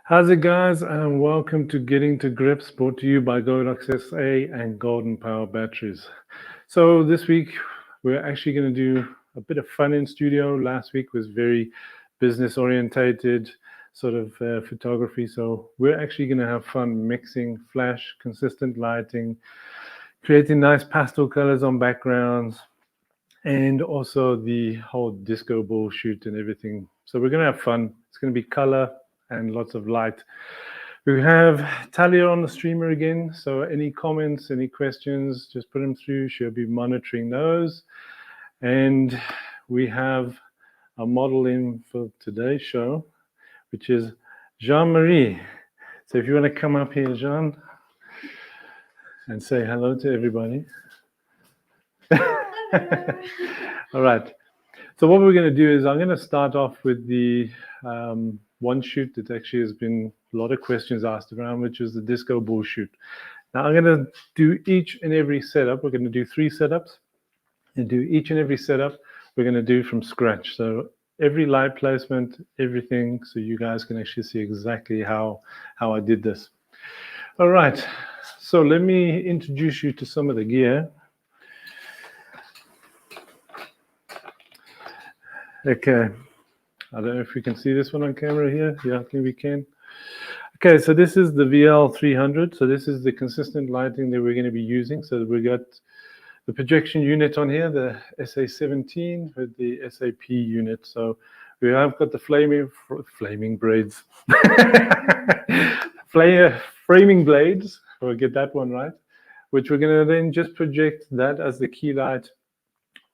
How's it, guys? And welcome to Getting to Grips, brought to you by Godox SA and Golden Power Batteries. So this week, we're actually going to do a bit of fun in studio. Last week was very business-orientated sort of photography. So we're actually going to have fun mixing flash, consistent lighting, creating nice pastel colors on backgrounds, and also the whole disco ball shoot and everything. So we're going to have fun. It's going to be color and lots of light. We have Talia on the streamer again, so any comments, any questions, just put them through. She'll be monitoring those. And we have a model in for today's show, which is Jean-Marie. So if you want to come up here, Jean, and say hello to everybody. All right. So what we're going to do is I'm going to start off with the one shoot that actually has been a lot of questions asked around, which is the disco ball shoot. Now I'm going to do each and every setup. We're going to do 3 setups and do each and every setup we're going to do from scratch. So every light placement, everything, so you guys can actually see exactly how I did this. All right. So let me introduce you to some of the gear. Okay. I don't know if we can see this one on camera here. Yeah, I think we can. Okay, so this is the VL300. So this is the consistent lighting that we're going to be using. So we got the projection unit on here, the SA17 with the SAP unit. So we have got the flaming blades. Framing blades, we'll get that one right, which we're going to then just project that as the key light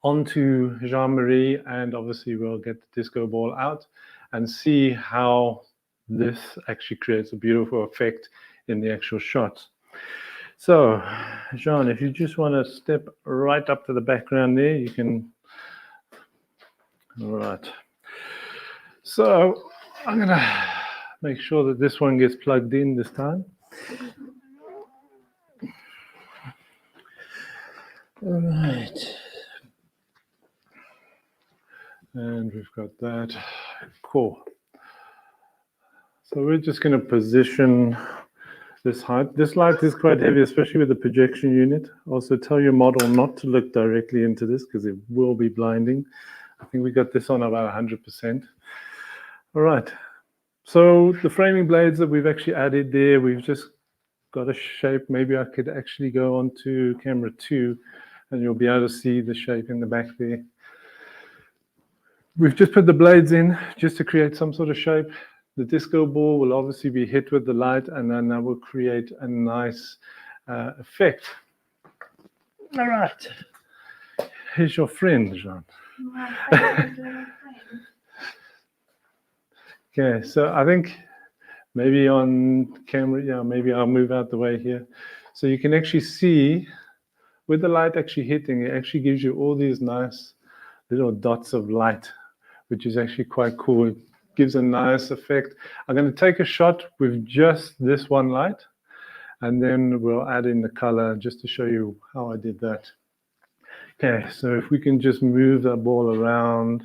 onto Jean-Marie, and obviously we'll get the disco ball out and see how this actually creates a beautiful effect in the actual shot. So, Jean, if you just want to step right up to the background there, you can. All right. So, I'm going to make sure that this one gets plugged in this time. All right. And we've got that. Cool. So we're just going to position this height. This light is quite heavy, especially with the projection unit. Also tell your model not to look directly into this because it will be blinding. I think we got this on about 100%. All right. So the framing blades that we've actually added there, we've just got a shape. Maybe I could actually go onto camera 2 and you'll be able to see the shape in the back there. We've just put the blades in just to create some sort of shape. The disco ball will obviously be hit with the light, and then that will create a nice effect. All right. Here's your friend, Jean. Okay, so I think maybe on camera, yeah, maybe I'll move out the way here. So you can actually see with the light actually hitting, it actually gives you all these nice little dots of light, which is actually quite cool. It gives a nice effect. I'm going to take a shot with just this one light, and then we'll add in the color just to show you how I did that. Okay, so if we can just move that ball around.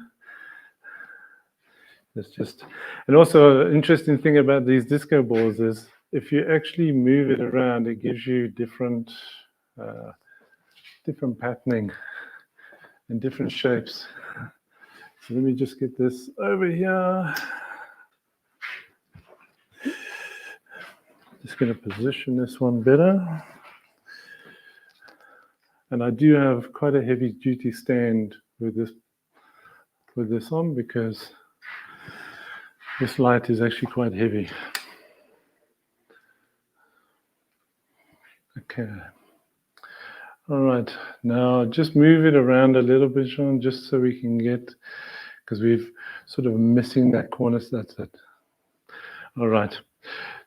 It's just, and also an interesting thing about these disco balls is if you actually move it around, it gives you different patterning and different shapes. So let me just get this over here. Just going to position this one better. And I do have quite a heavy duty stand with this on because this light is actually quite heavy. Okay. All right, now just move it around a little bit, Sean, just so we can get, because we've sort of missing that corner, so that's it. All right,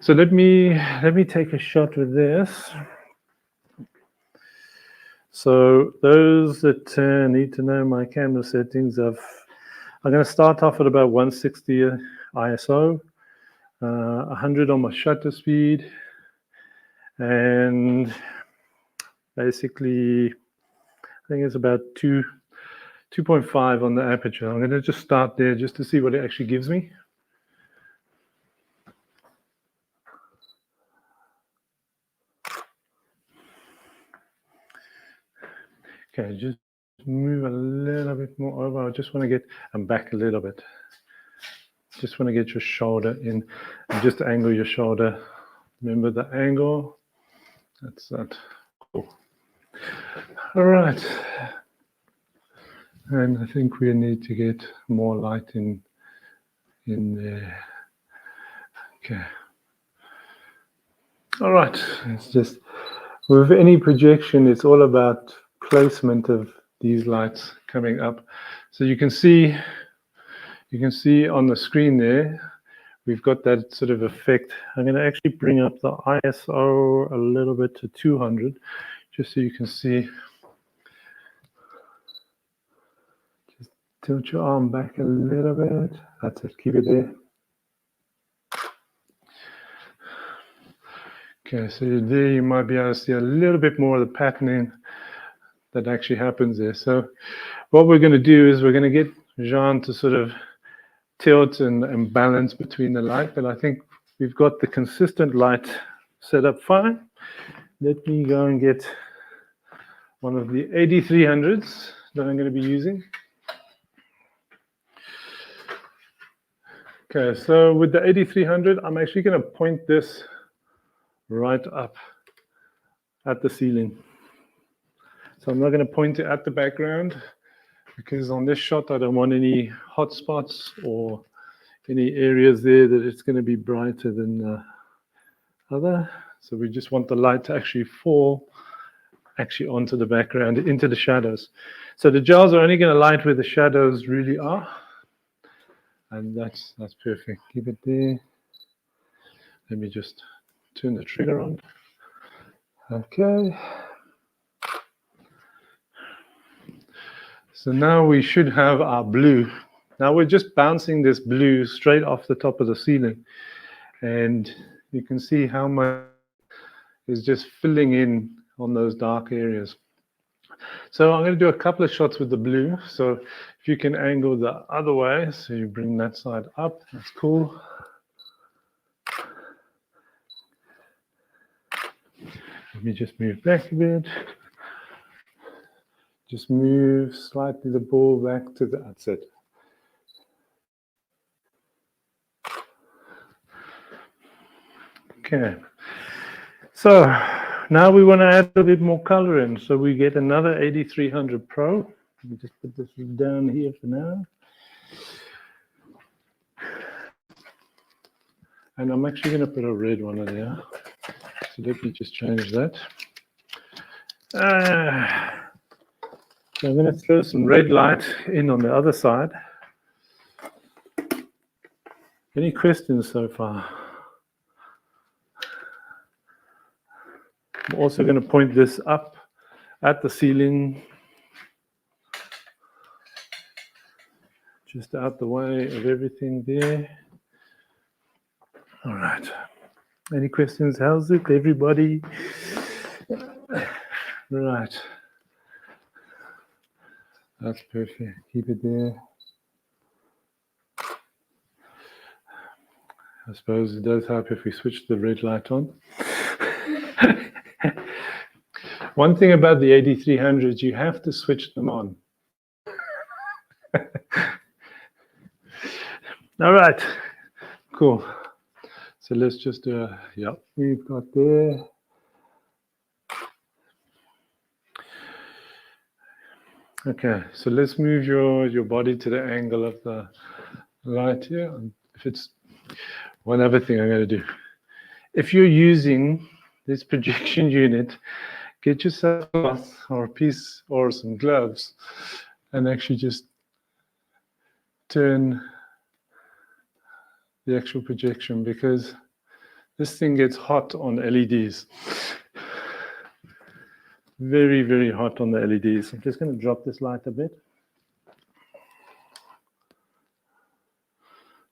so let me take a shot with this. So those that need to know my camera settings, I'm going to start off at about 160 ISO, 100 on my shutter speed, and basically, I think it's about 2.5 on the aperture. I'm going to just start there just to see what it actually gives me. Okay, just move a little bit more over. I just want to get back a little bit. Just want to get your shoulder in and just angle your shoulder. Remember the angle. That's that. Cool. All right. And I think we need to get more light in there. Okay. All right. It's just with any projection, it's all about placement of these lights coming up. So you can see on the screen there, we've got that sort of effect. I'm going to actually bring up the ISO a little bit to 200, just so you can see. Just tilt your arm back a little bit. That's it. Keep it there. Okay, so there you might be able to see a little bit more of the patterning that actually happens there. So what we're going to do is we're going to get Jean to sort of tilt and balance between the light, but I think we've got the consistent light set up fine. Let me go and get one of the AD300s that I'm going to be using. Okay, so with the AD300, I'm actually going to point this right up at the ceiling. So I'm not going to point it at the background, because on this shot, I don't want any hot spots or any areas there that it's going to be brighter than the other. So we just want the light to actually fall actually onto the background, into the shadows. So the gels are only going to light where the shadows really are. And that's perfect. Keep it there. Let me just turn the trigger on. Okay. So now we should have our blue. Now we're just bouncing this blue straight off the top of the ceiling. And you can see how much is just filling in on those dark areas. So I'm going to do a couple of shots with the blue. So if you can angle the other way, so you bring that side up, that's cool. Let me just move back a bit. Just move slightly the ball back to the, that's it. Okay. So now we want to add a bit more color in. So we get another AD300Pro. Let me just put this down here for now. And I'm actually going to put a red one in there. So let me just change that. So I'm going to throw some red light in on the other side. Any questions so far? I'm also going to point this up at the ceiling, just out the way of everything there. All right. Any questions? How's it, everybody? Right. That's perfect. Keep it there. I suppose it does help if we switch the red light on. One thing about the AD300s, you have to switch them on. All right, cool. So let's just do a, yep, we've got there. Okay, so let's move your body to the angle of the light here. If it's one other thing I'm going to do. If you're using this projection unit, get yourself a cloth or a piece or some gloves and actually just turn the actual projection, because this thing gets hot on LEDs. Very, very hot on the LEDs. I'm just going to drop this light a bit.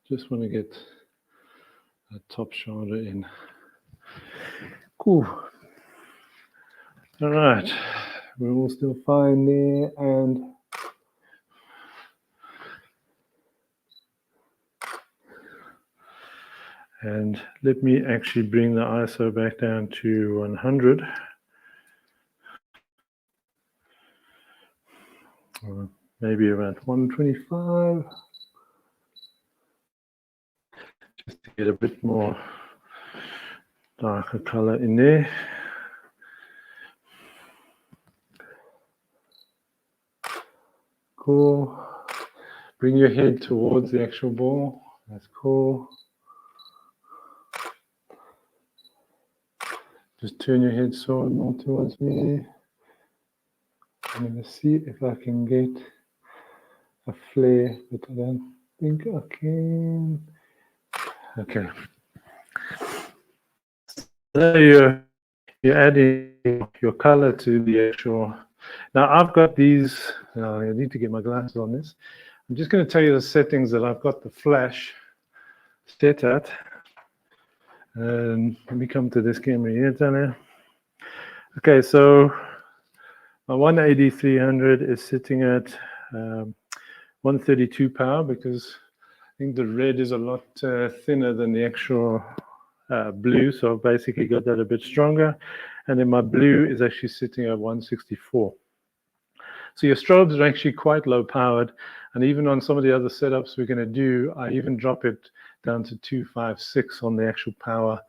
Just want to get a top shoulder in. Cool. All right. We're all still fine there. And let me actually bring the ISO back down to 100. or maybe around 125, just to get a bit more darker color in there. Cool. Bring your head towards the actual ball. That's cool. Just turn your head sort of more towards me. I'm going to see if I can get a flare, but I don't think I can. Okay. So you're adding your color to the actual. Now I've got these. I need to get my glasses on this. I'm just going to tell you the settings that I've got the flash set at. And let me come to this camera here, Tanya. Okay, so my one AD300 is sitting at 132 power because I think the red is a lot thinner than the actual blue, so I've basically got that a bit stronger. And then my blue is actually sitting at 164. So your strobes are actually quite low powered, and even on some of the other setups we're going to do, I even drop it down to 256 on the actual power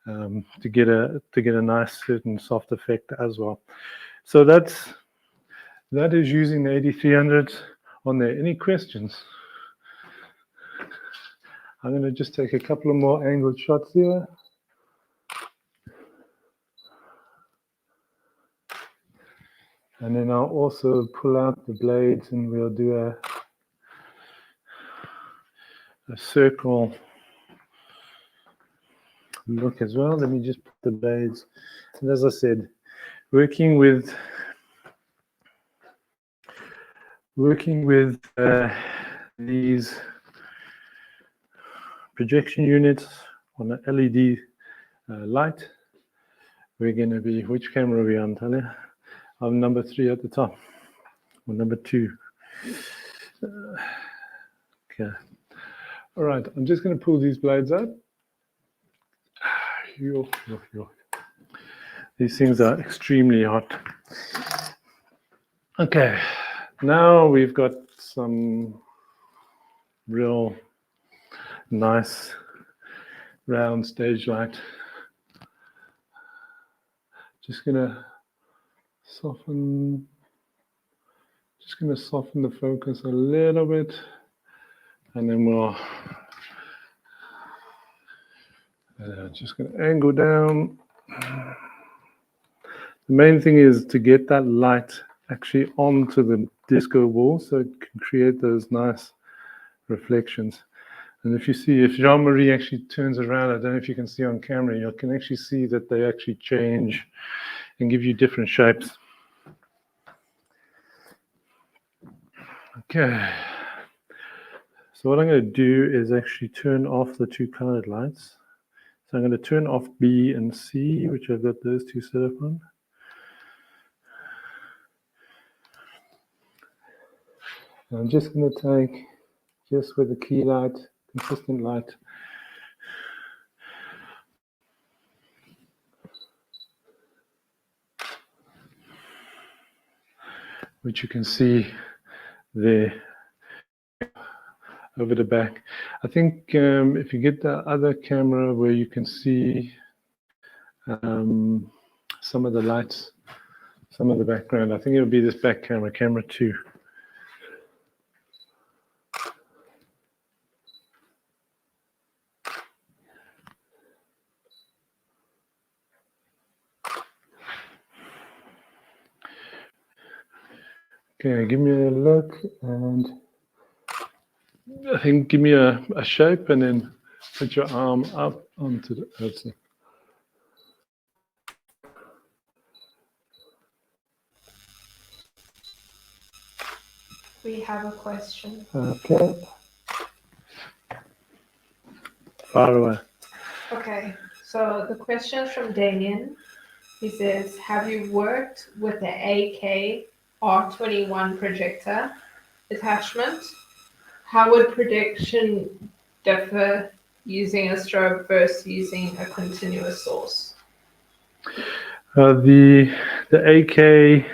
to get a nice certain soft effect as well. So that is using the AD300 on there. Any questions? I'm going to just take a couple of more angled shots here. And then I'll also pull out the blades and we'll do a circle look as well. Let me just put the blades. And as I said, working with these projection units on the LED light, we're going to be, which camera are we on, Talia? I'm number 3 at the top, or number 2. Okay. All right, I'm just going to pull these blades out. These things are extremely hot. Okay, now we've got some real nice round stage light. Just gonna soften the focus a little bit, and then we'll just gonna angle down. The main thing is to get that light actually onto the disco wall so it can create those nice reflections. And if you see, if Jean-Marie actually turns around, I don't know if you can see on camera, you can actually see that they actually change and give you different shapes. Okay. So what I'm going to do is actually turn off the 2 colored lights. So I'm going to turn off B and C, which I've got those 2 set up on. And I'm just going to take, just with the key light, consistent light, which you can see there over the back. I think if you get the other camera where you can see some of the lights, some of the background, I think it'll be this back camera, camera 2. Okay, give me a look, and I think give me a shape and then put your arm up onto the outside. We have a question. Okay. Far away. Okay, so the question is from Damien. He says, have you worked with the AK-R21 projector attachment? How would prediction differ using a strobe versus using a continuous source? The AK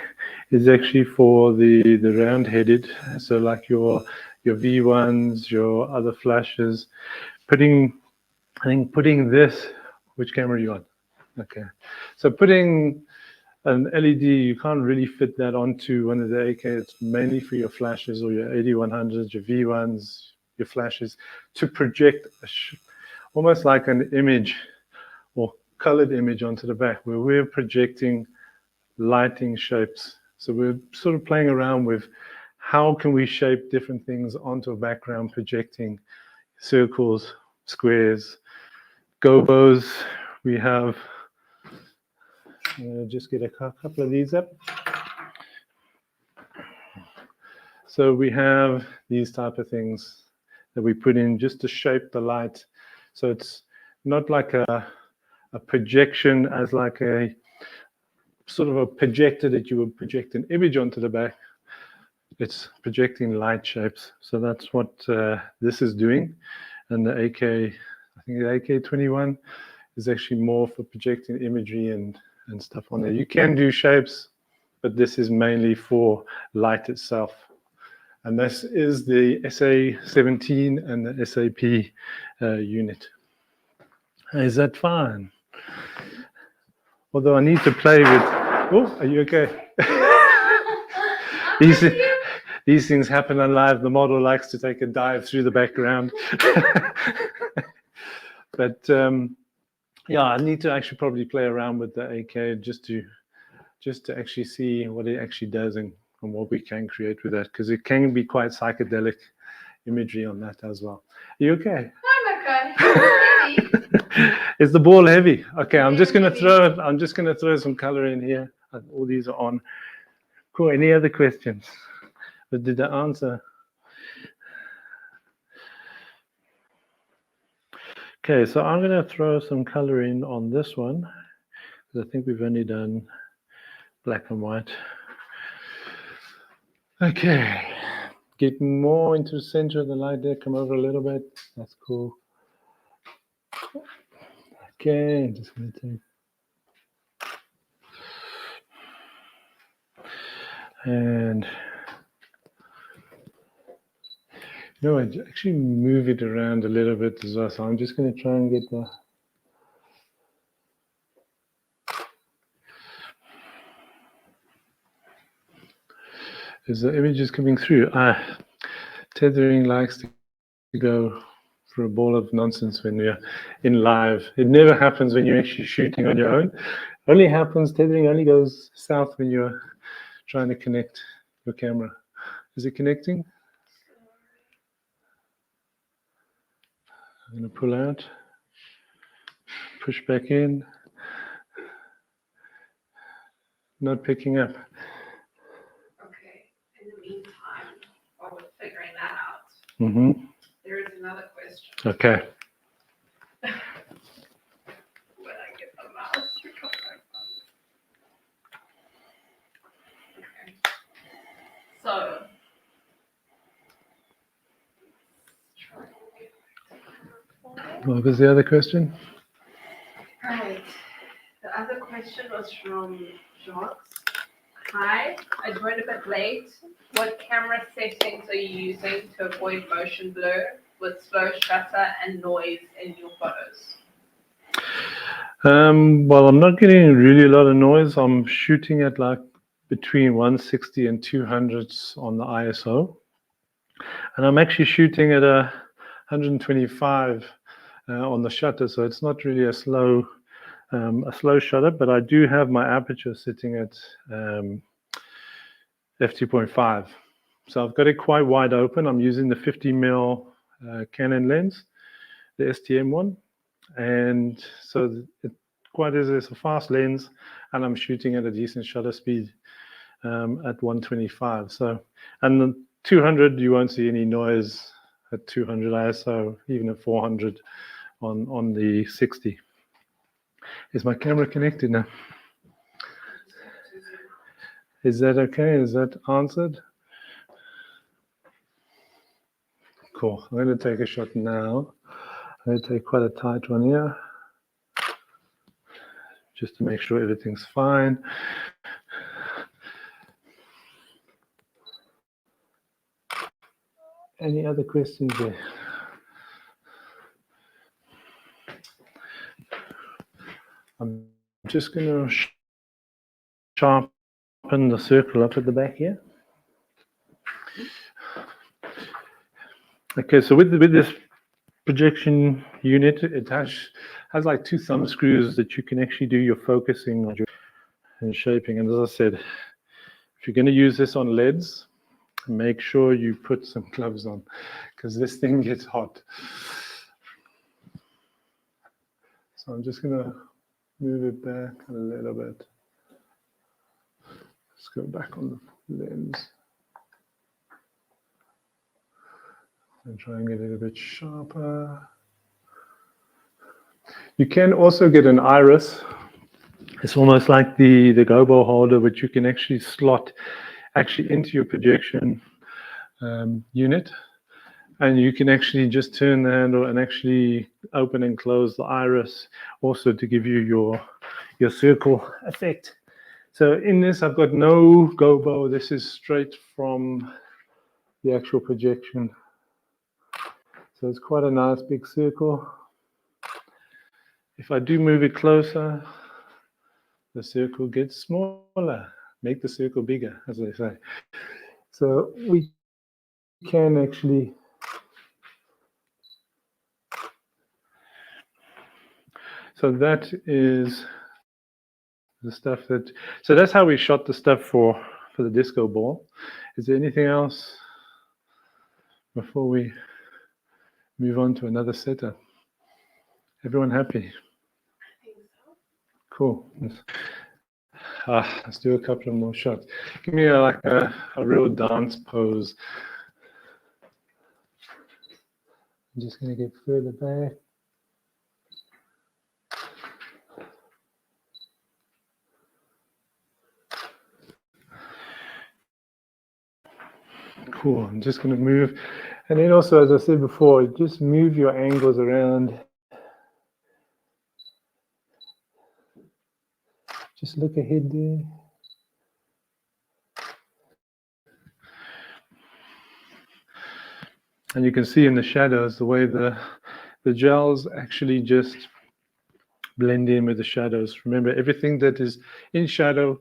is actually for the round-headed, so like your V1s, your other flashes. I think putting this, which camera are you on? Okay, so putting an LED, you can't really fit that onto one of the AK. It's mainly for your flashes or your AD100s, your V1s, your flashes, to project almost like an image or colored image onto the back, where we're projecting lighting shapes. So we're sort of playing around with how can we shape different things onto a background, projecting circles, squares, gobos. We have, just get a couple of these up. So we have these type of things that we put in just to shape the light. So it's not like a projection as like a sort of a projector that you would project an image onto the back. It's projecting light shapes. So that's what this is doing. And the AK, I think the AK21 is actually more for projecting imagery and stuff on there. You can do shapes, but this is mainly for light itself. And this is the SA17 and the SAP unit. Is that fine? Although I need to play with, oh, are you okay? These things happen on live. The model likes to take a dive through the background. But yeah, I need to actually probably play around with the AK just to actually see what it actually does and what we can create with that, because it can be quite psychedelic imagery on that as well. Are you okay? I'm okay. It's heavy. Is the ball heavy? Okay, I'm just gonna throw some color in here. All these are on. Cool. Any other questions? But did I answer? Okay, so I'm gonna throw some color in on this one, because I think we've only done black and white. Okay, getting more into the center of the light there. Come over a little bit. That's cool. Okay, I'm just going to take. And no, I actually move it around a little bit as well. So I'm just going to try and get the. Is the images coming through? Tethering likes to go for a ball of nonsense when you're in live. It never happens when you're actually shooting on your own. Only happens, tethering only goes south when you're trying to connect your camera. Is it connecting? I'm going to pull out, push back in. Not picking up. Okay. In the meantime, while we're figuring that out, there is another question. Okay. When I get the mouse to come back on. Okay. So. What was the other question? Right. The other question was from Jacques. Hi, I joined a bit late. What camera settings are you using to avoid motion blur with slow shutter and noise in your photos? Well, I'm not getting really a lot of noise. I'm shooting at like between 160 and 200s on the ISO. And I'm actually shooting at 125 on the shutter. So it's not really a slow shutter, but I do have my aperture sitting at f2.5. So I've got it quite wide open. I'm using the 50mm Canon lens, the STM one. And so it's a fast lens, and I'm shooting at a decent shutter speed at 125. So, and the 200, you won't see any noise at 200 ISO, even at 400 on the 60. Is my camera connected now? Is that okay? Is that answered? Cool. I'm going to take a shot now. I'm going to take quite a tight one here, just to make sure everything's fine. Any other questions there? I'm just going to sharpen the circle up at the back here. Okay, so with this projection unit, it has like 2 thumb screws that you can actually do your focusing on and shaping. And as I said, if you're going to use this on LEDs, make sure you put some gloves on because this thing gets hot. So I'm just going to move it back a little bit. Let's go back on the lens and try and get it a bit sharper. You can also get an iris. It's almost like the gobo holder, which you can actually slot into your projection unit, and you can actually just turn the handle and actually open and close the iris, also to give you your circle effect. So in this, I've got no gobo. This is straight from the actual projection. So it's quite a nice big circle. If I do move it closer, the circle gets smaller. Make the circle bigger, as they say. So we can actually that is the stuff so that's how we shot the stuff for the disco ball. Is there anything else before we move on to another setup? Everyone happy? I think so. Cool. Let's do a couple of more shots. Give me a real dance pose. I'm just going to get further back. Cool. I'm just going to move. And then also, as I said before, just move your angles around. Just look ahead there. And you can see in the shadows the way the gels actually just blend in with the shadows. Remember, everything that is in shadow,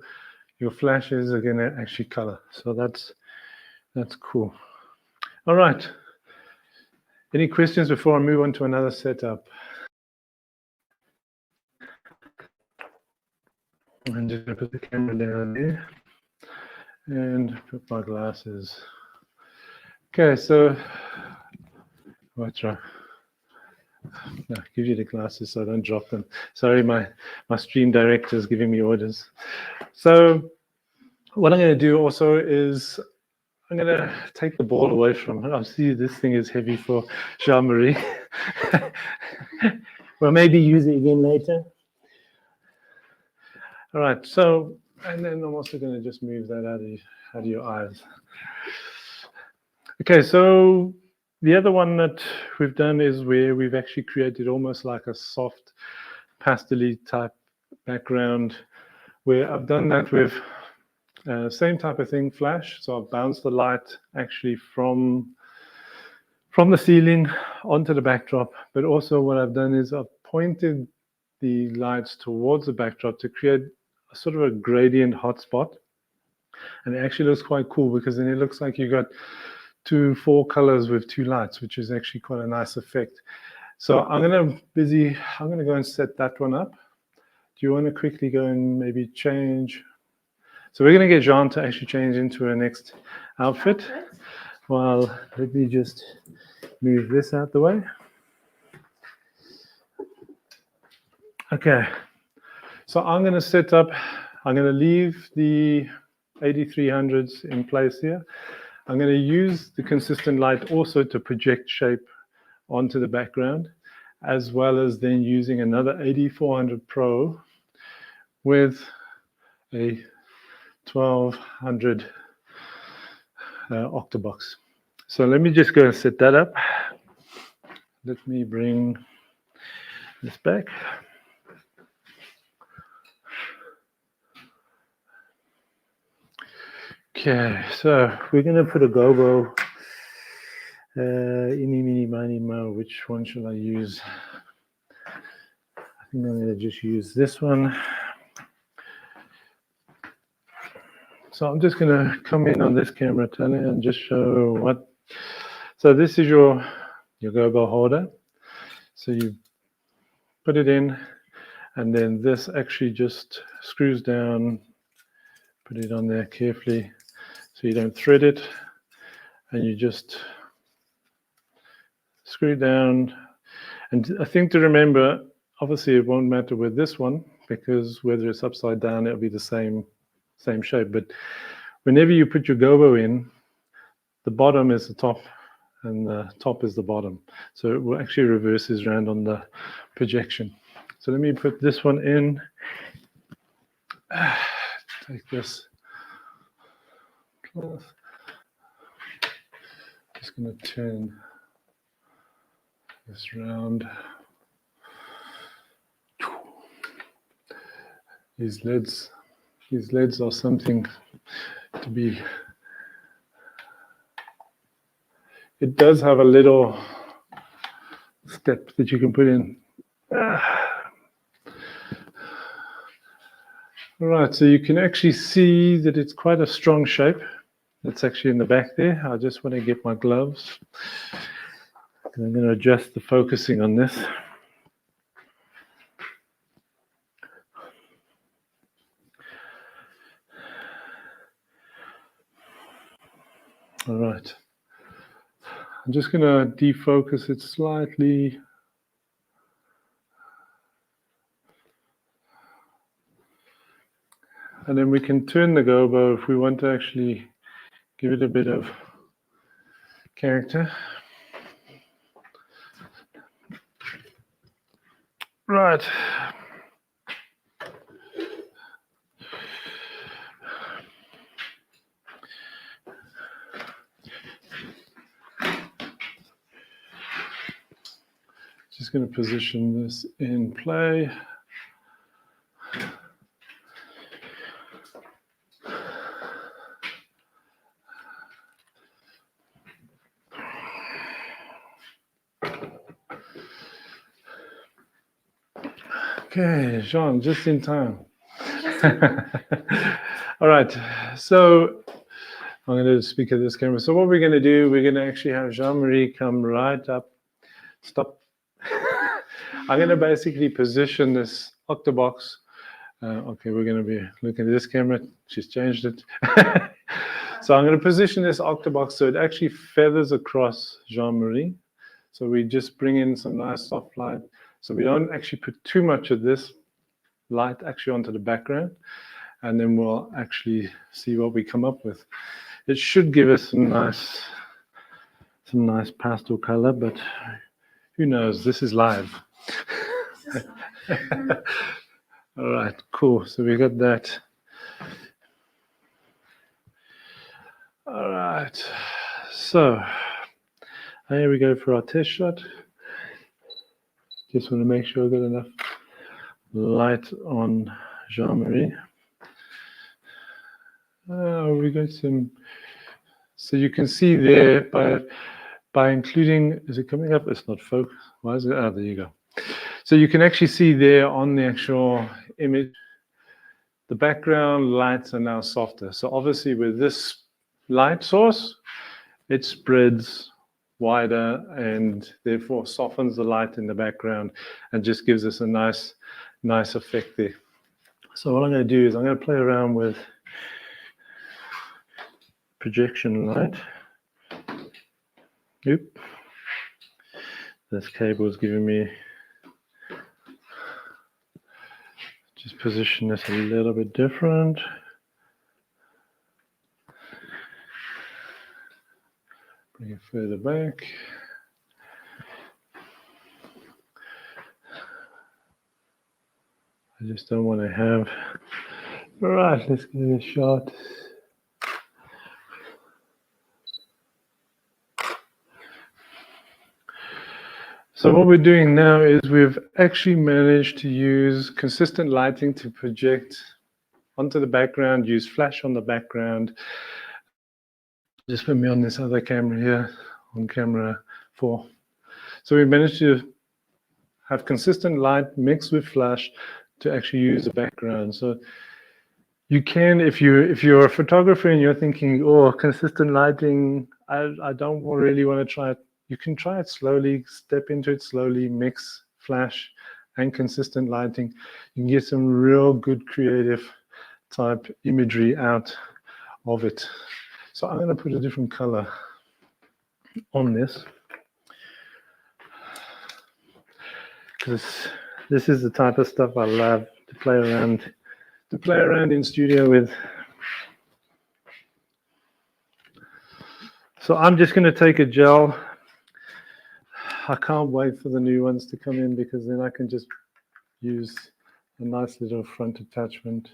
your flashes are going to actually color. So that's cool. All right. Any questions before I move on to another setup? I'm just going to put the camera down there and put my glasses. Okay, so what's wrong? No, give you the glasses so I don't drop them. Sorry, my stream director is giving me orders. So what I'm going to do also is I'm going to take the ball away from it. I see this thing is heavy for Jean-Marie. Well, maybe use it again later. All right, so, and then I'm also going to just move that out of your eyes. Okay, so the other one that we've done is where we've actually created almost like a soft pastel-y type background, where I've done that with same type of thing, flash. So I've bounced the light actually from the ceiling onto the backdrop, but also what I've done is I've pointed the lights towards the backdrop to create a sort of a gradient hotspot. And it actually looks quite cool because then it looks like you got 4 colors with 2 lights, which is actually quite a nice effect. So I'm going to go and set that one up. Do you want to quickly go and maybe change? So we're going to get Jean to actually change into her next outfit. Well, let me just move this out the way. Okay. So I'm going to set up, I'm going to leave the AD300s in place here. I'm going to use the consistent light also to project shape onto the background, as well as then using another AD400Pro with a 1200 octabox. So let me just go and set that up. Let me bring this back. Okay, so we're going to put a gobo Eeny, meeny, miny, mo. Which one shall I use? I think I'm going to just use this one. So I'm just going to come in on this camera, Tony, and just show what. So this is your gobo holder. So you put it in, and then this actually just screws down. Put it on there carefully so you don't thread it, and you just screw down. And I think to remember, obviously it won't matter with this one because whether it's upside down, it'll be the same shape. But whenever you put your gobo in, the bottom is the top and the top is the bottom. So it will actually reverses around on the projection. So let me put this one in. Take this. Just going to turn this round. These leads are something to be. It does have a little step that you can put in. All right, so you can actually see that it's quite a strong shape. It's actually in the back there. I just want to get my gloves. And I'm going to adjust the focusing on this. All right. I'm just going to defocus it slightly. And then we can turn the gobo if we want to actually give it a bit of character. Right. Just going to position this in play. Okay, Jean, just in time. All right, so I'm going to speak at this camera. So what we're going to do, we're going to actually have Jean-Marie come right up. Stop. I'm going to basically position this octabox. Okay, we're going to be looking at this camera. She's changed it. So I'm going to position this octabox so it actually feathers across Jean-Marie. So we just bring in some nice soft light. So we don't actually put too much of this light actually onto the background. And then we'll actually see what we come up with. It should give us some nice pastel color, but who knows? This is live. All right, cool. So we got that. All right. So here we go for our test shot. Just want to make sure I got enough light on Jean-Marie. We got some. So you can see there by including, is it coming up? It's not focused. Why is it? Oh, there you go. So you can actually see there on the actual image, the background lights are now softer. So obviously with this light source, it spreads wider and therefore softens the light in the background and just gives us a nice effect there. So what I'm going to do is I'm going to play around with projection light. Oop. This cable is giving me, just position this a little bit different. Bring it further back. I just don't want to have. All right, let's give it a shot. So what we're doing now is we've actually managed to use consistent lighting to project onto the background, use flash on the background. Just put me on this other camera here, on camera 4. So we managed to have consistent light mixed with flash to actually use a background. So you can, if you're a photographer and you're thinking, oh, consistent lighting, I don't really want to try it. You can try it slowly, step into it slowly, mix flash and consistent lighting. You can get some real good creative type imagery out of it. So I'm going to put a different color on this, because this is the type of stuff I love to play around in studio with. So I'm just going to take a gel. I can't wait for the new ones to come in, because then I can just use a nice little front attachment.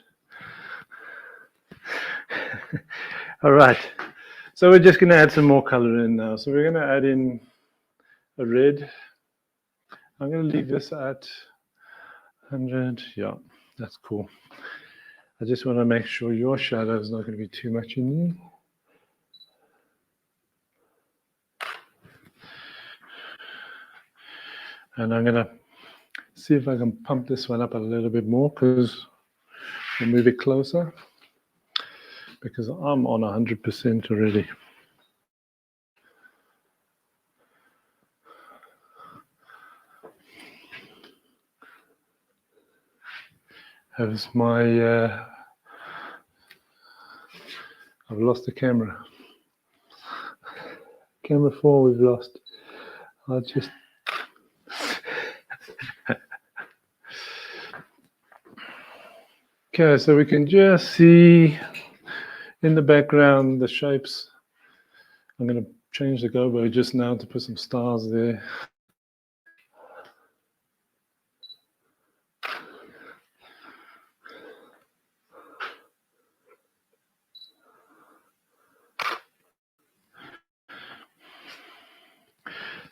All right, so we're just going to add some more color in now. So we're going to add in a red. I'm going to leave this at 100. Yeah, that's cool. I just want to make sure your shadow is not going to be too much in there. And I'm going to see if I can pump this one up a little bit more, because we'll move it closer, because I'm on 100% already. Has my I've lost the camera. Camera 4 we've lost. I'll just okay, so we can just see in the background the shapes. I'm going to change the gobo just now to put some stars there.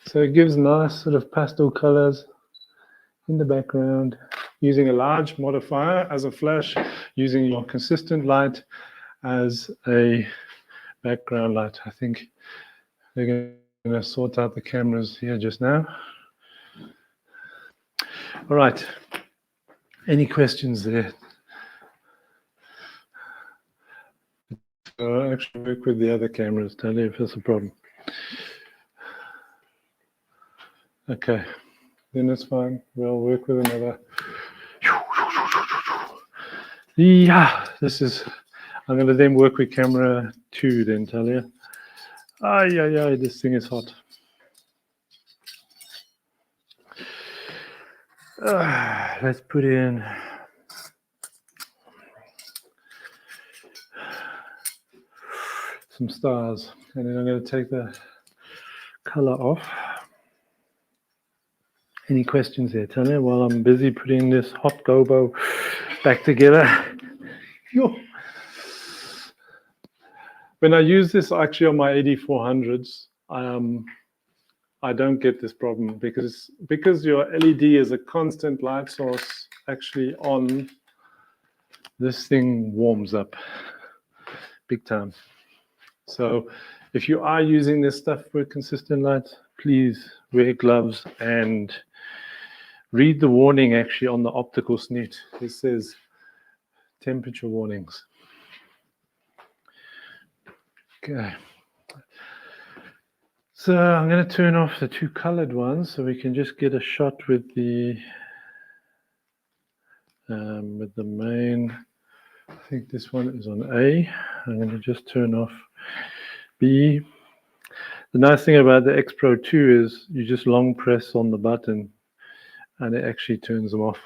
So it gives nice sort of pastel colors in the background, using a large modifier as a flash, using your consistent light as a background light. I think they're going to sort out the cameras here just now. All right. Any questions there? I'll actually work with the other cameras, tell you if there's a problem. Okay, then it's fine. We'll work with another. Yeah, this is, I'm going to then work with camera 2 then, Talia. Yeah, this thing is hot. Let's put in some stars, and then I'm going to take the color off. Any questions there, Talia, while I'm busy putting this hot gobo back together? Yo. When I use this actually on my AD400s, I don't get this problem, because your LED is a constant light source actually on, this thing warms up big time. So if you are using this stuff for consistent light, please wear gloves and read the warning actually on the optical snoot. It says temperature warnings. Okay. So I'm going to turn off the 2 colored ones so we can just get a shot with the main. I think this one is on A. I'm going to just turn off B. The nice thing about the X Pro 2 is you just long press on the button and it actually turns them off,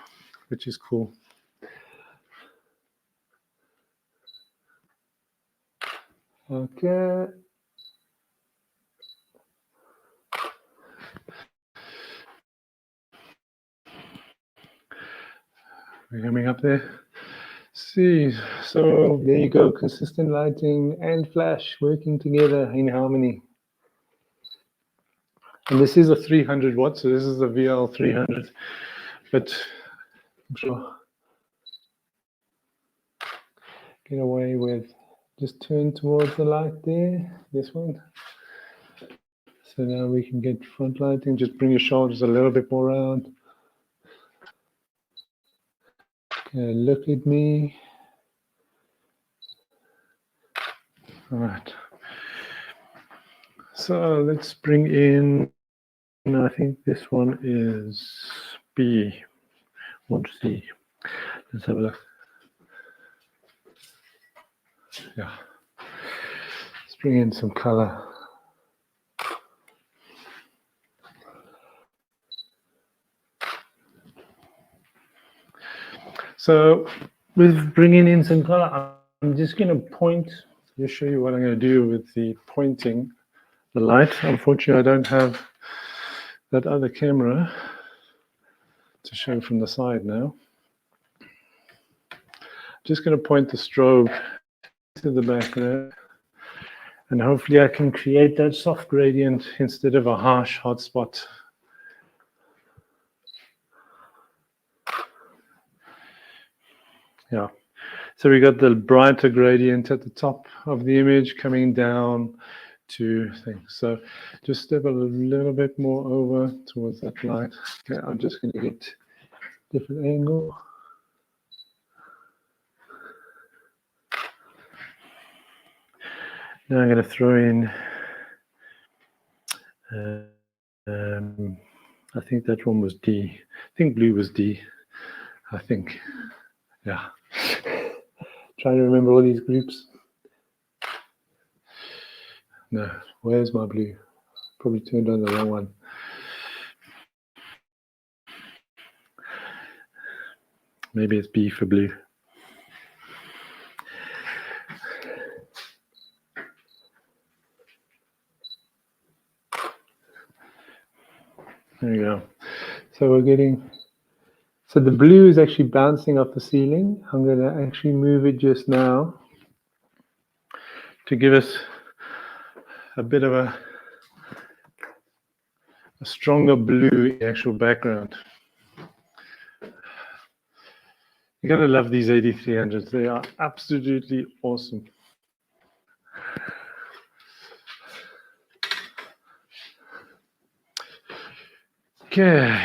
which is cool. Okay. We're coming up there. See, so there you go, consistent lighting and flash working together in harmony. And this is a 300 watt, so this is a VL300, but I'm sure get away with, just turn towards the light there, this one. So now we can get front lighting. Just bring your shoulders a little bit more round. Okay, look at me. All right. So let's bring in, I think this one is B or C. Let's have a look. Yeah. Let's bring in some color. So with bringing in some color, I'm just going to point, just show you what I'm going to do with the pointing the light. Unfortunately, I don't have that other camera to show from the side now. Just going to point the strobe to the back there, and hopefully I can create that soft gradient instead of a harsh hot spot. Yeah, so we got the brighter gradient at the top of the image coming down to things. So just step a little bit more over towards that light. Okay, I'm just going to get different angle. Now I'm going to throw in, I think that one was D. I think blue was D. I think, yeah. Trying to remember all these groups. No, where's my blue? Probably turned on the wrong one. Maybe it's B for blue. There you go. So we're getting, so the blue is actually bouncing off the ceiling. I'm going to actually move it just now to give us a bit of a stronger blue in the actual background. You gotta love these AD300s. They are absolutely awesome. Okay,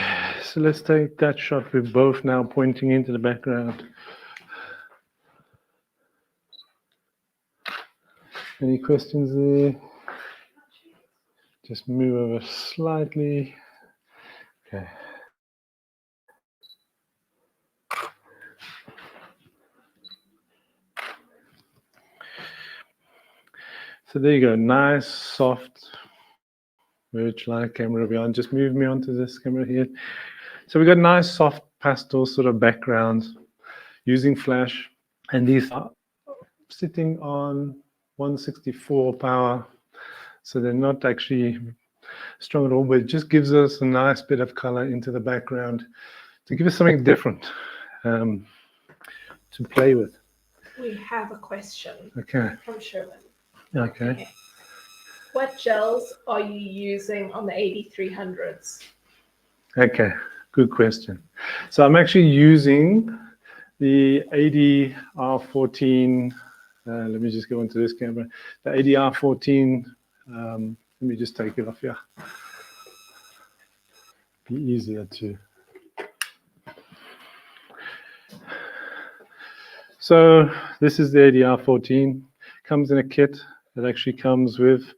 so let's take that shot. We're both now pointing into the background. Any questions there? Just move over slightly. Okay. So there you go, nice, soft, merge light camera behind. Just move me onto this camera here. So we got nice, soft pastel sort of backgrounds using flash, and these are sitting on 164 power, so they're not actually strong at all, but it just gives us a nice bit of color into the background to give us something different to play with. We have a question from Sherman. Okay. What gels are you using on the AD300s? Okay, good question. So I'm actually using the ADR14. Let me just go into this camera. The ADR14. Let me just take it off here. Be easier to. So this is the ADR14. Comes in a kit. It actually comes with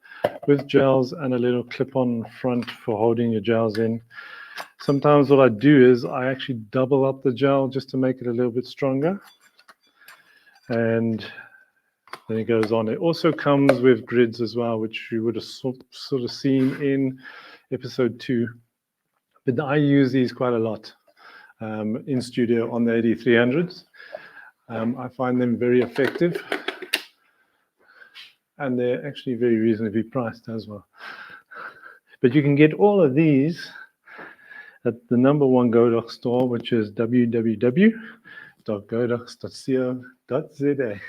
gels and a little clip-on front for holding your gels in. Sometimes what I do is I actually double up the gel just to make it a little bit stronger. And then it goes on. It also comes with grids as well, which you would have sort of seen in episode 2. But I use these quite a lot in studio on the AD300s. I find them very effective. And they're actually very reasonably priced as well. But you can get all of these at the #1 Godox store, which is www.godox.co.za.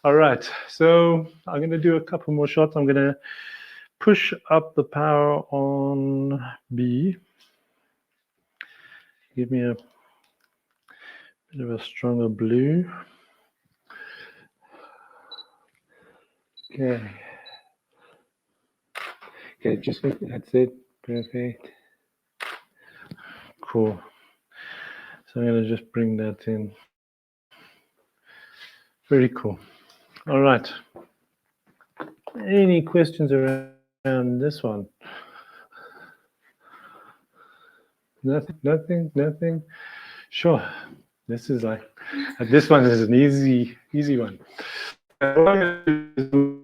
All right, so I'm going to do a couple more shots. I'm going to push up the power on B. Give me a bit of a stronger blue. Okay. Okay, just that's it. Perfect. Cool. So I'm going to just bring that in. Very cool. All right. Any questions around this one? Nothing. Sure. This is like, this one is an easy one.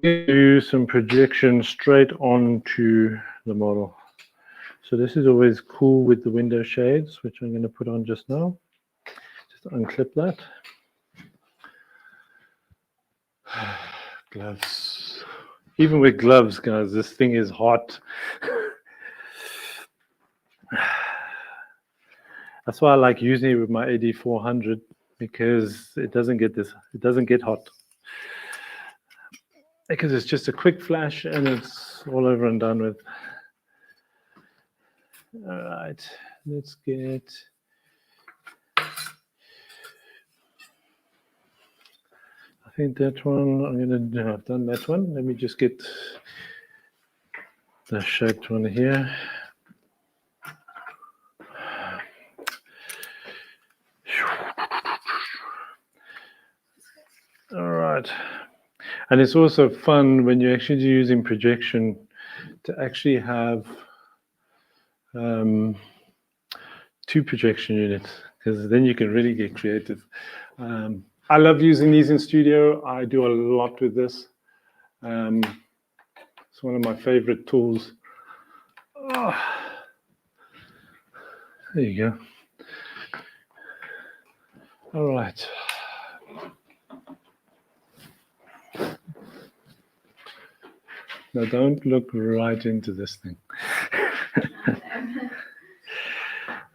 Do some projection straight onto the model. So this is always cool with the window shades, which I'm going to put on just now. Just unclip that. Gloves. Even with gloves, guys, this thing is hot. That's why I like using it with my AD400, because it doesn't get hot. Because it's just a quick flash and it's all over and done with. All right, let's get. I think that one, I've done that one. Let me just get the shaped one here. All right. And it's also fun when you're actually using projection to actually have 2 projection units, because then you can really get creative. I love using these in studio. I do a lot with this. It's one of my favorite tools. Oh, there you go. All right. Now don't look right into this thing.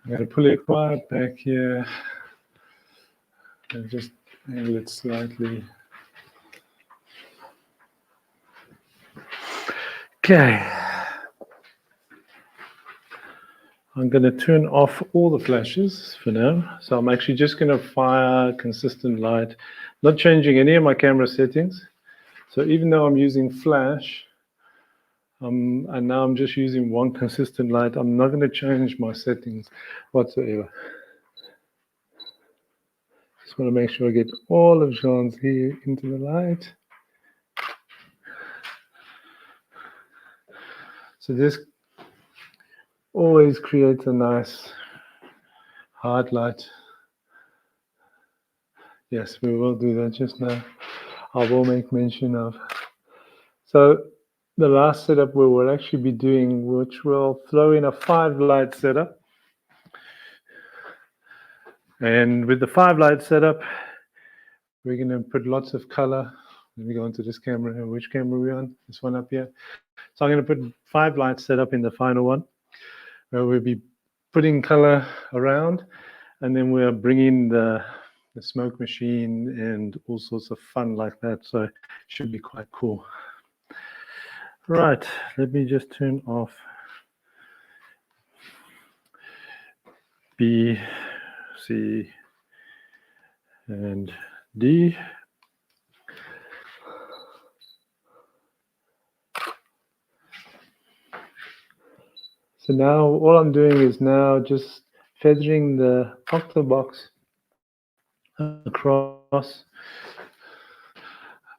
I'm going to pull it quite back here and just angle it slightly. Okay. I'm going to turn off all the flashes for now. So I'm actually just going to fire consistent light, not changing any of my camera settings. So even though I'm using flash, and now I'm just using one consistent light, I'm not going to change my settings whatsoever. Just want to make sure I get all of Jean's here into the light. So this always creates a nice hard light. Yes, we will do that just now. I will make mention of. So the last setup we will actually be doing, which will throw in a 5 light setup. And with the 5 light setup, we're going to put lots of color. Let me go into this camera. Which camera are we on? This one up here. So I'm going to put 5 lights set up in the final one, where we'll be putting color around, and then we're bringing the smoke machine and all sorts of fun like that. So it should be quite cool. Right, let me just turn off B, C, and D. So now all I'm doing is now just feathering the octabox across,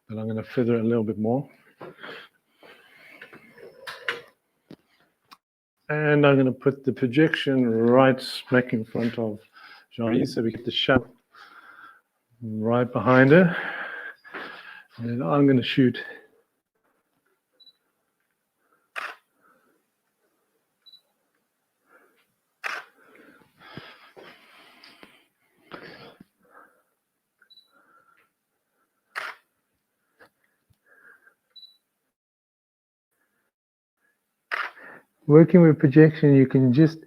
but I'm going to feather it a little bit more. And I'm going to put the projection right smack in front of Jean, so we get the shot right behind her. And then I'm going to shoot. Working with projection, you can just,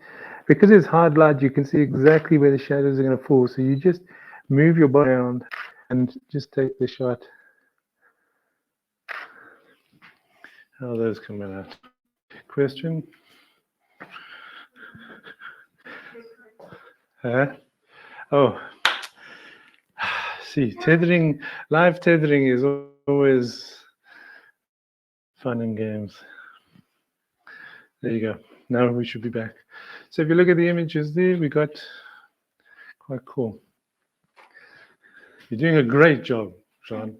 because it's hard light, you can see exactly where the shadows are going to fall. So you just move your body around and just take the shot. How are those coming out? Question? Oh, see, tethering, live tethering is always fun and games. There you go. Now we should be back. So if you look at the images there, we got quite cool. You're doing a great job, Sean.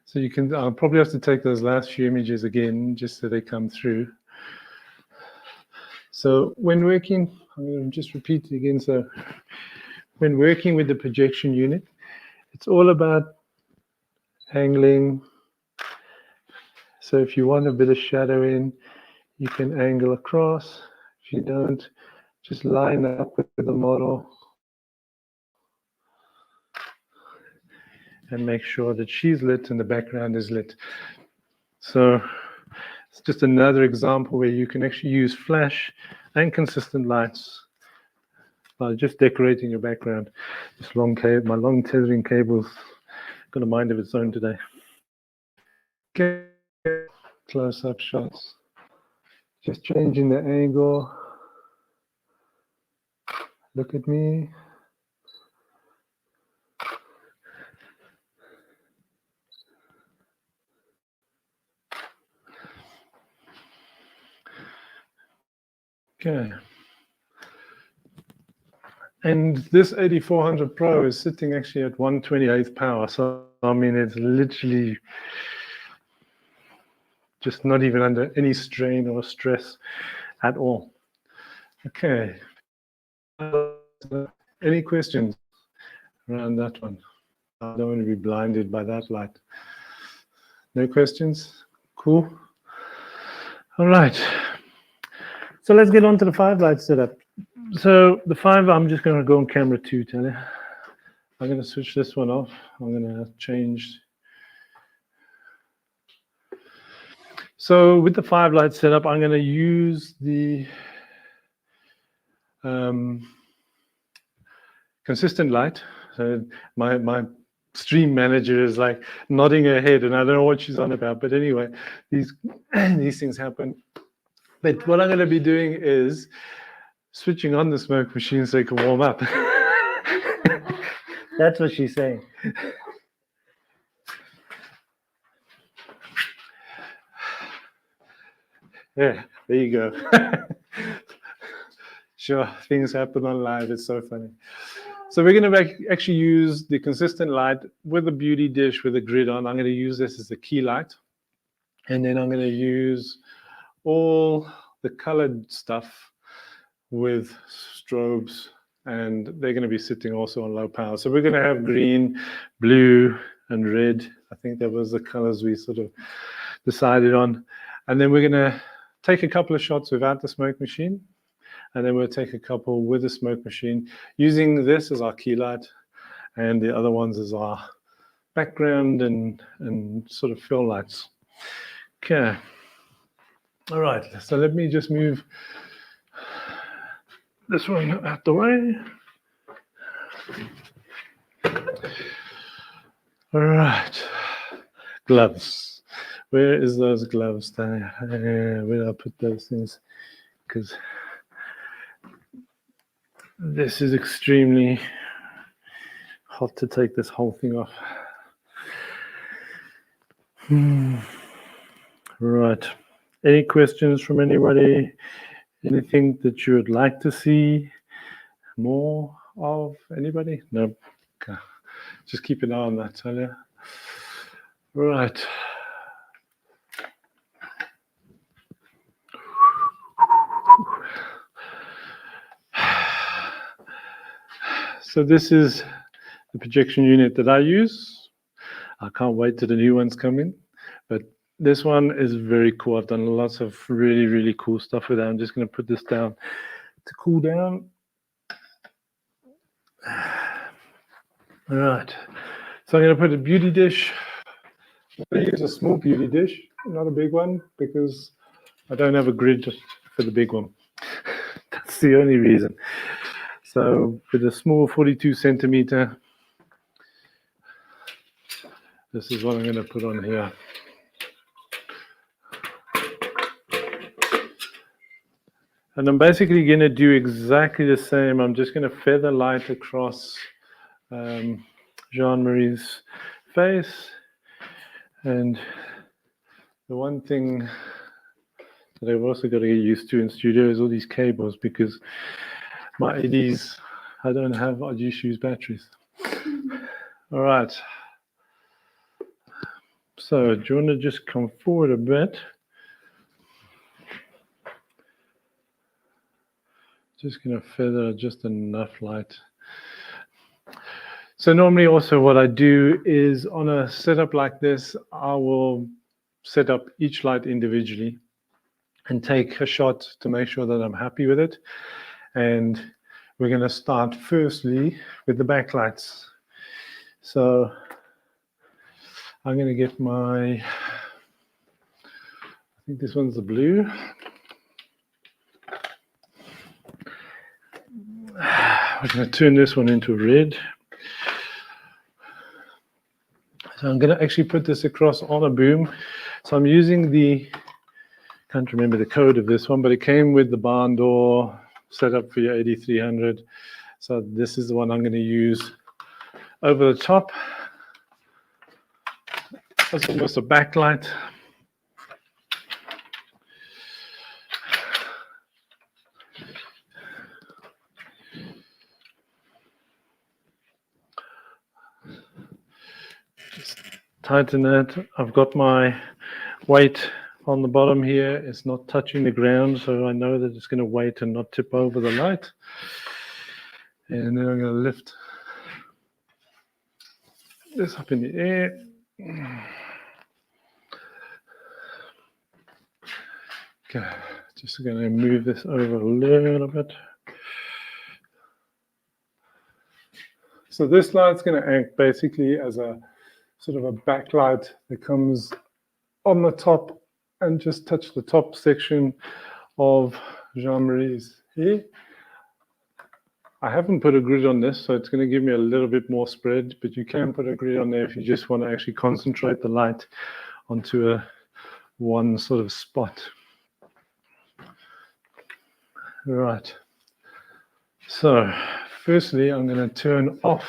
So you can, I'll probably have to take those last few images again, just so they come through. So when working, I'm going to just repeat it again. So when working with the projection unit, it's all about angling. So if you want a bit of shadow in, you can angle across. If you don't, just line up with the model and make sure that she's lit and the background is lit. So it's just another example where you can actually use flash and consistent lights by just decorating your background. This long cable, my long tethering cable's got a mind of its own today. Okay, close-up shots. Just changing the angle. Look at me. Okay. And this AD400Pro is sitting actually at 1/28th power. So, I mean, it's literally just not even under any strain or stress at all. Okay. Any questions around that one? I don't want to be blinded by that light. No questions? Cool. All right. So let's get on to the 5 light setup. So the 5, I'm just going to go on camera 2, Talia. I'm going to switch this one off. I'm going to change. So with the 5 light setup, I'm going to use the consistent light. So my stream manager is like nodding her head, and I don't know what she's on about. But anyway, these things happen. But what I'm going to be doing is switching on the smoke machine so it can warm up. That's what she's saying. Yeah, there you go. Sure, things happen on live. It's so funny. So we're going to actually use the consistent light with a beauty dish with a grid on. I'm going to use this as the key light. And then I'm going to use all the colored stuff with strobes, and they're going to be sitting also on low power. So we're going to have green, blue, and red. I think that was the colors we sort of decided on. And then we're going to take a couple of shots without the smoke machine, and then we'll take a couple with the smoke machine, using this as our key light and the other ones as our background and sort of fill lights. Okay. All right, so let me just move this one out the way. All right, gloves. Where is those gloves? Where did I put those things? Because this is extremely hot to take this whole thing off. Right. Any questions from anybody? Anything that you would like to see more of? Anybody? No. Okay. Just keep an eye on that, Talia. Right. So this is the projection unit that I use. I can't wait till the new ones come in, but this one is very cool. I've done lots of really, really cool stuff with it. I'm just going to put this down to cool down. All right. So I'm going to put a beauty dish. I'm going to use a small beauty dish, not a big one, because I don't have a grid for the big one. That's the only reason. So with a small 42 centimeter, this is what I'm going to put on here. And I'm basically going to do exactly the same. I'm just going to feather light across Jean-Marie's face and The one thing that I've also got to get used to in studio is all these cables, because my ADs, I don't have, I just use batteries. All right. So do you want to just come forward a bit? Just going to feather just enough light. So normally also what I do is on a setup like this, I will set up each light individually and take a shot to make sure that I'm happy with it. And we're going to start firstly with the backlights. So I'm going to get my, I think this one's the blue. I'm going to turn this one into red. So I'm going to actually put this across on a boom. So I'm using the, can't remember the code of this one, but it came with the barn door setup for your AD300. So this is the one I'm going to use over the top. That's almost a backlight. Just tighten that. I've got my weight on the bottom here. It's not touching the ground, so I know that it's going to wait and not tip over the light. And then I'm going to lift this up in the air. Okay, just going to move this over a little bit. So this light's going to act basically as a sort of a backlight that comes on the top and just touch the top section of Jean-Marie's here. I haven't put a grid on this, so it's going to give me a little bit more spread, but you can put a grid on there if you just want to actually concentrate the light onto one sort of spot. Right. So firstly, I'm going to turn off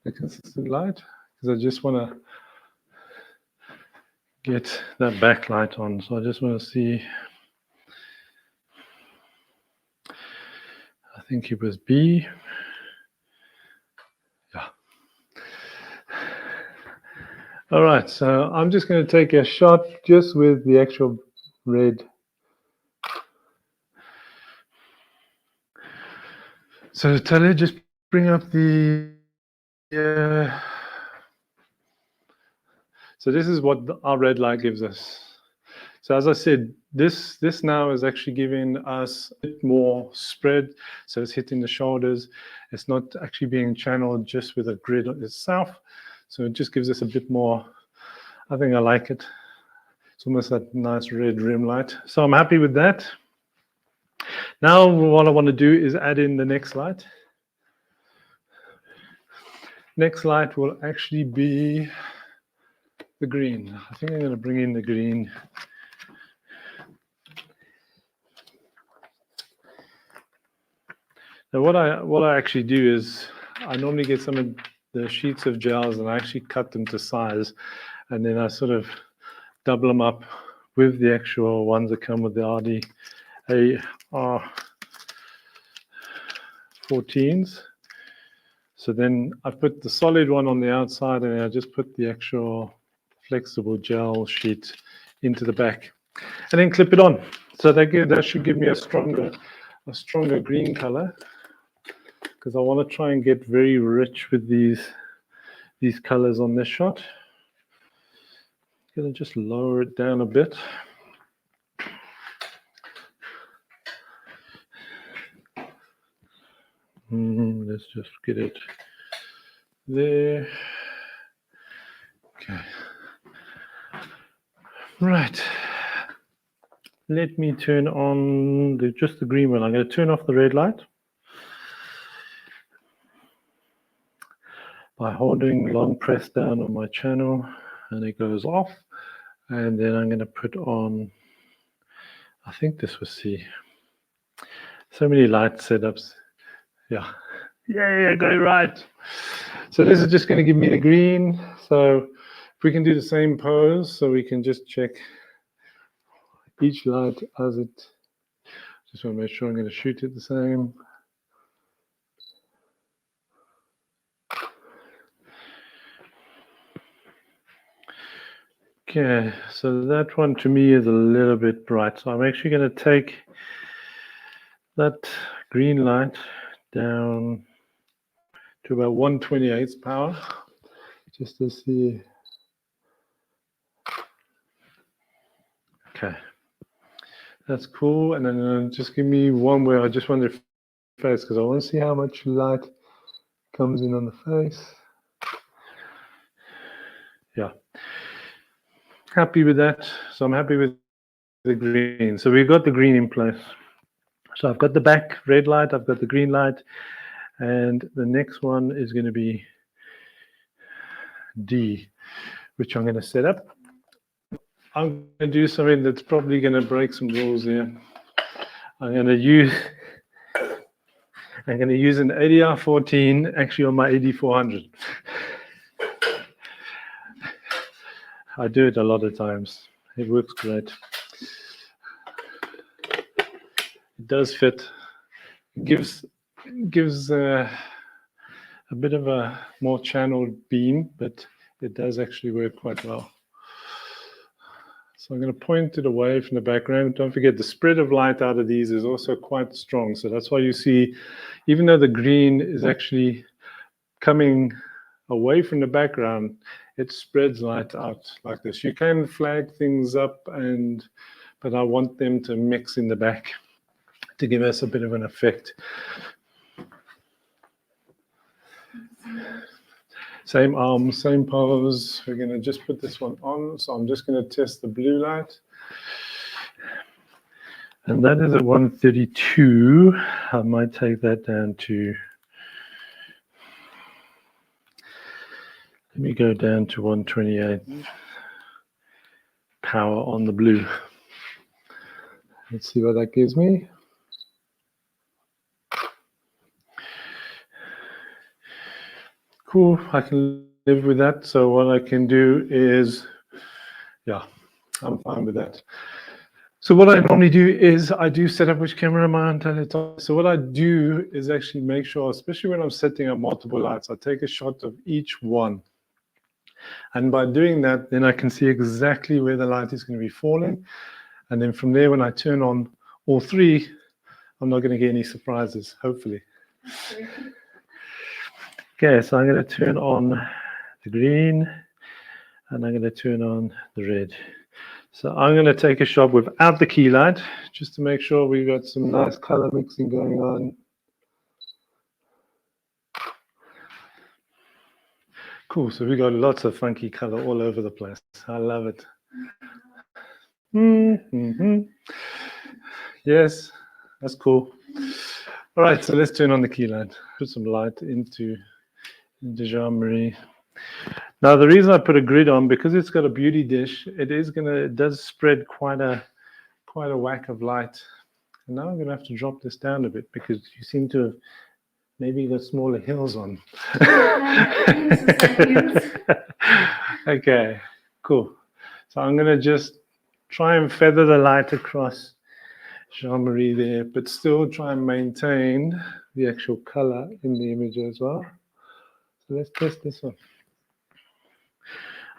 the consistent light because I just want to get that backlight on. So I just want to see, I think it was B. Yeah. All right, so I'm just going to take a shot just with the actual red. So Tali, just bring up the, so this is what our red light gives us. So as I said, this now is actually giving us a bit more spread. So it's hitting the shoulders. It's not actually being channeled just with a grid itself. So it just gives us a bit more. I think I like it. It's almost that nice red rim light. So I'm happy with that. Now what I want to do is add in the next light. Next light will actually be the green. I think I'm going to bring in the green. Now what I actually do is I normally get some of the sheets of gels and I actually cut them to size, and then I sort of double them up with the actual ones that come with the AD14s. So then I put the solid one on the outside and I just put the actual flexible gel sheet into the back and then clip it on. So that should give me a stronger green color, because I want to try and get very rich with these colors on this shot. I'm going to just lower it down a bit. Let's just get it there. Okay. Right. Let me turn on just the green one. I'm going to turn off the red light by holding long press down on my channel, and it goes off. And then I'm going to put on, I think this was C. So many light setups. Yeah. Yay, I got it right. So this is just going to give me the green. So If we can do the same pose, so we can just check each light as it. Just want to make sure I'm going to shoot it the same. Okay, so that one to me is a little bit bright. So I'm actually going to take that green light down to about 1/28 power, just to see. Okay, that's cool. And then just give me one where I just want the face, because I want to see how much light comes in on the face. Yeah. Happy with that. So I'm happy with the green. So we've got the green in place. So I've got the back red light, I've got the green light, and the next one is going to be D, which I'm going to set up. I'm going to do something that's probably going to break some rules here. I'm going to use an ADR14 actually on my AD400. I do it a lot of times. It works great. It does fit. It gives a bit of a more channeled beam, but it does actually work quite well. So I'm going to point it away from the background. Don't forget the spread of light out of these is also quite strong. So that's why you see, even though the green is actually coming away from the background, it spreads light out like this. You can flag things up, but I want them to mix in the back to give us a bit of an effect. Same arm, same pose. We're going to just put this one on. So I'm just going to test the blue light. And that is at 132. I might take that down to, let me go down to 128 power on the blue. Let's see what that gives me. Cool, I can live with that. So what I can do is, yeah, I'm fine with that. So what I normally do is I do set up which camera am I on. So what I do is actually make sure, especially when I'm setting up multiple lights, I take a shot of each one. And by doing that, then I can see exactly where the light is going to be falling. And then from there, when I turn on all three, I'm not going to get any surprises, hopefully. Okay, so I'm going to turn on the green and I'm going to turn on the red. So I'm going to take a shot without the key light just to make sure we've got some nice color mixing going on. Cool, so we got lots of funky color all over the place. I love it. Yes, that's cool. All right, so let's turn on the key light. Put some light into Jean-Marie. Now the reason I put a grid on, because it's got a beauty dish, it does spread quite a whack of light. And now I'm gonna have to drop this down a bit because you seem to have maybe got smaller heels on. Okay, cool. So I'm gonna just try and feather the light across Jean-Marie there, but still try and maintain the actual color in the image as well. So let's test this one.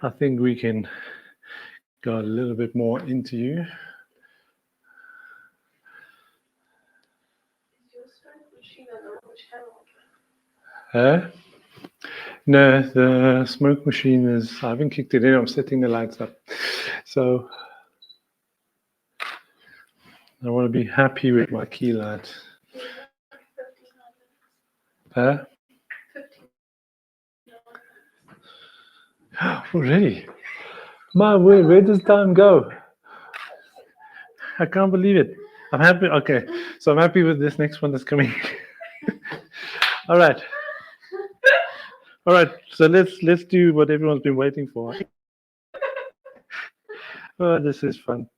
I think we can go a little bit more into you. Is your smoke machine on the wrong channel? No, the smoke machine is, I haven't kicked it in, I'm setting the lights up. So I want to be happy with my key light. Already? My word, where does time go? I can't believe it. I'm happy. Okay, so I'm happy with this next one that's coming. All right. All right, so let's do what everyone's been waiting for. Oh, this is fun.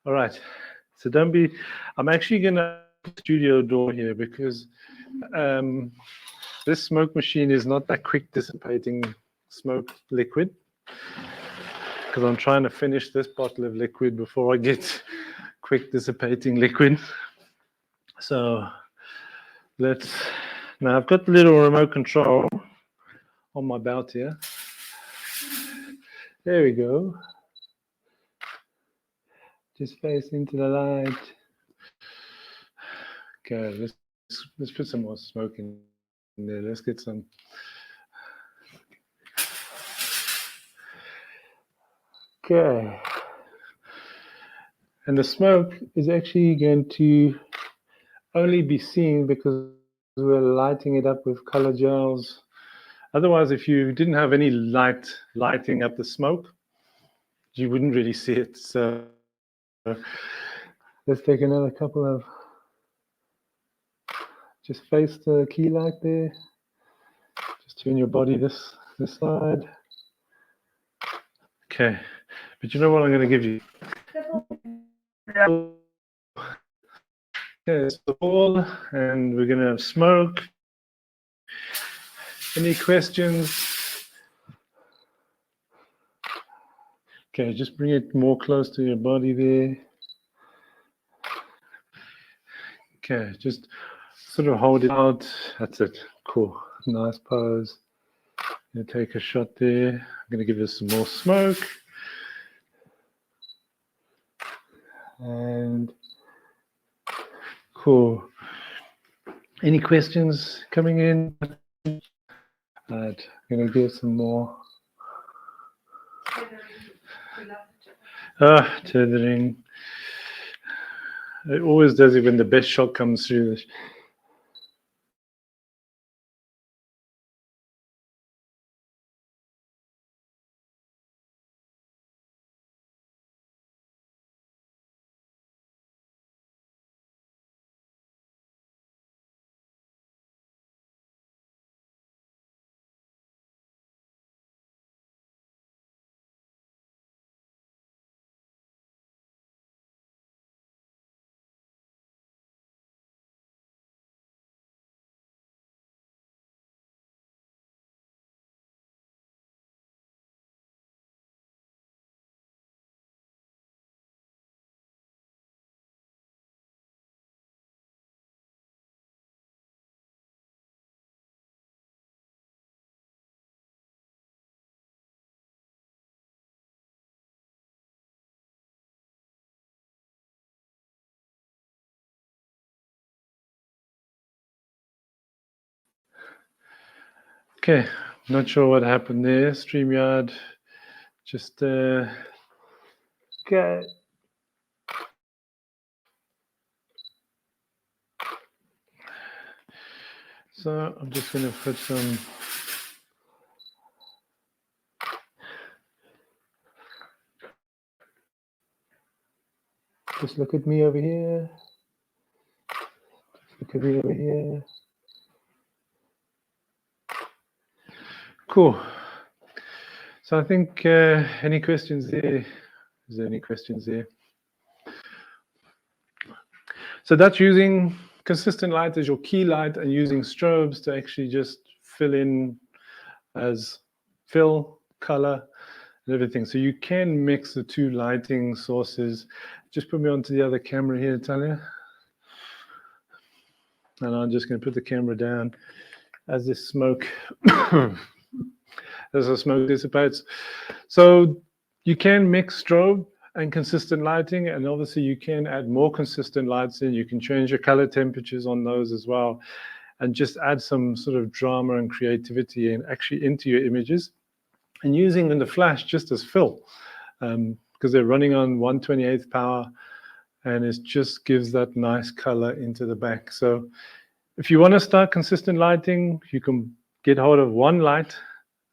All right, so don't be, I'm actually gonna studio door here because this smoke machine is not that quick dissipating smoke liquid. because I'm trying to finish this bottle of liquid before I get quick dissipating liquid. So now I've got the little remote control on my belt here. There we go. Just face into the light. Okay, let's put some more smoke in there. Let's get some. Okay. And the smoke is actually going to only be seen because we're lighting it up with color gels. Otherwise, if you didn't have any lighting up the smoke, you wouldn't really see it. So let's take another couple of, just face the key light there. Just turn your body this side. Okay, but you know what I'm going to give you? Okay, it's the ball, and we're going to have smoke. Any questions? Okay, just bring it more close to your body there. Okay, just sort of hold it out. That's it. Cool. Nice pose. I'm going to take a shot there. I'm going to give this some more smoke. And cool. Any questions coming in? Right, I'm going to give some more. Tethering. It always does it when the best shot comes through. Okay, not sure what happened there. StreamYard, just okay. So I'm just going to put some. Just look at me over here. Look at me over here. Cool. So I think any questions there? Is there any questions there? So that's using consistent light as your key light and using strobes to actually just fill in as fill, color, and everything. So you can mix the two lighting sources. Just put me onto the other camera here, Talia. And I'm just going to put the camera down as this smoke, as the smoke dissipates. So you can mix strobe and consistent lighting, and obviously you can add more consistent lights in. You can change your color temperatures on those as well, and just add some sort of drama and creativity and actually into your images. And using in the flash just as fill, because they're running on 1/28th power, and it just gives that nice color into the back. So if you want to start consistent lighting, you can get hold of one light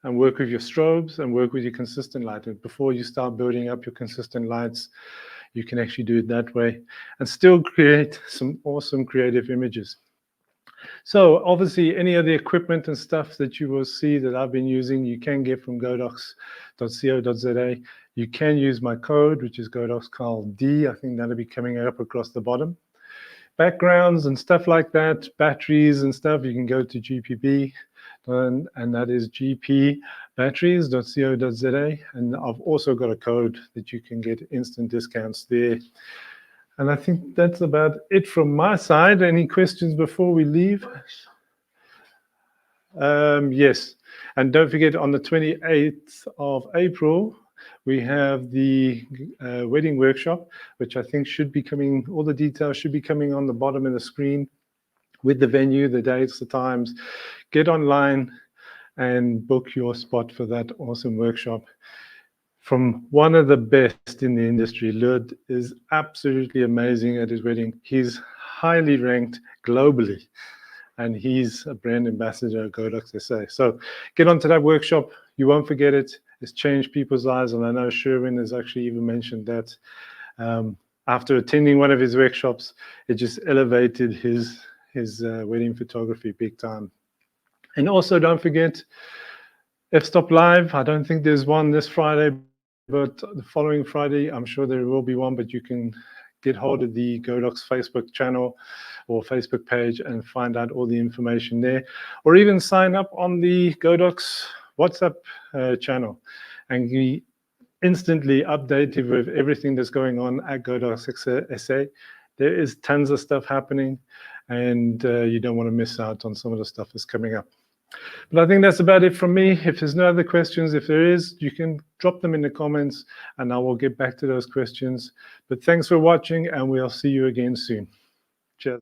and work with your strobes and work with your consistent lighting. Before you start building up your consistent lights, you can actually do it that way and still create some awesome creative images. So obviously any of the equipment and stuff that you will see that I've been using, you can get from godox.co.za. You can use my code, which is GodoxKarlD. I think that'll be coming up across the bottom. Backgrounds and stuff like that, batteries and stuff, you can go to GPB. and that is gpbatteries.co.za. And I've also got a code that you can get instant discounts there. And I think that's about it from my side. Any questions before we leave? Yes, and don't forget, on the 28th of April, we have the wedding workshop, which I think should be coming, all the details should be coming on the bottom of the screen with the venue, the dates, the times. Get online and book your spot for that awesome workshop. From one of the best in the industry, Lud is absolutely amazing at his wedding. He's highly ranked globally, and he's a brand ambassador at Godox SA. So get onto that workshop. You won't forget it. It's changed people's lives, and I know Sherwin has actually even mentioned that after attending one of his workshops, it just elevated his wedding photography big time. And also, don't forget F-Stop Live. I don't think there's one this Friday, but the following Friday, I'm sure there will be one, but you can get hold of the Godox Facebook channel or Facebook page and find out all the information there, or even sign up on the Godox WhatsApp channel and be instantly updated with everything that's going on at Godox SA. There is tons of stuff happening, and you don't want to miss out on some of the stuff that's coming up. But I think that's about it from me. If there's no other questions, if there is, you can drop them in the comments and I will get back to those questions. But thanks for watching, and we'll see you again soon. Cheers.